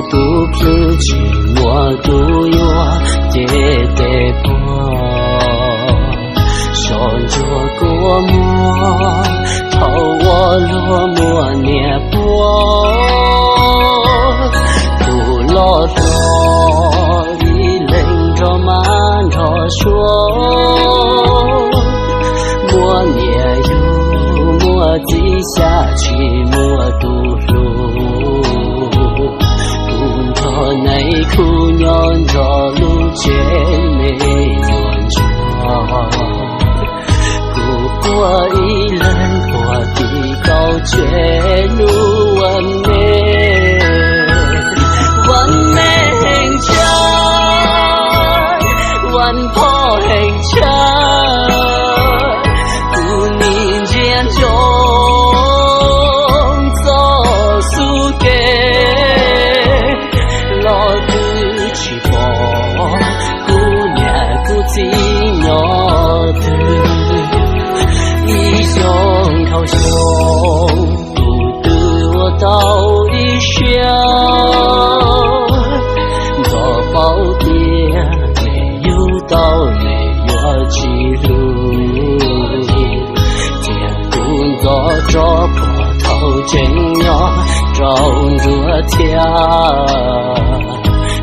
独自寂寞独有结的波，想着过么，朝我落寞涅波，不落着一冷着慢着说，莫念有莫记下去莫独路。内苦酿着路前没暖着，不过一人过的高绝路完美，完美很强，完破很强，不宁间中走输给。寂寞的一胸朝胸，不得我到一生，做宝典没有道没有记录，结工作着波涛真要照着天。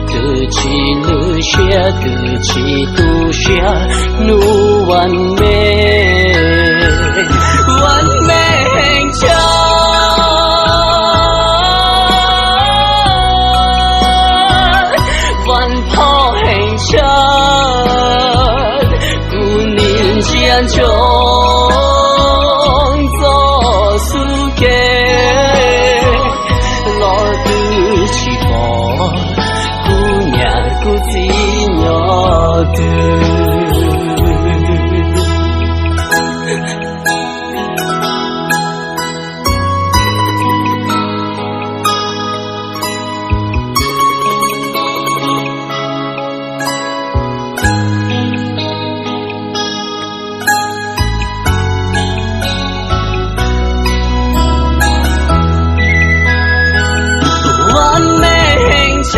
得起了些，得起都些，努完美，完美很强，完跑很强，不宁间中走输给老的起跑。不寂寞的。完美很强。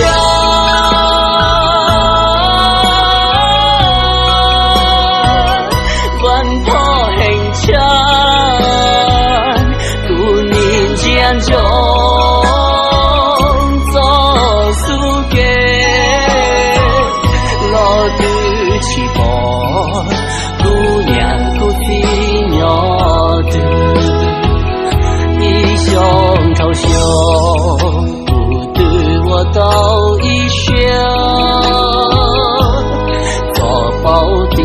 中走输给老的起跑，姑娘不寂寞的，一胸朝胸，不得我到一生，做宝典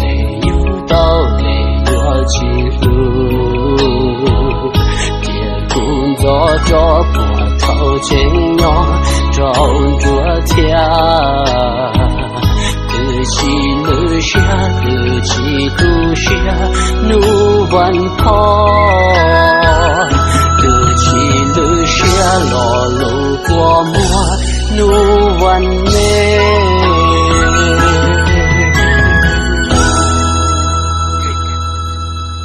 没有道没有记录。做着波涛真要照着天，得起了些，得起都些，努完跑，得起了些，落路过么，努完美。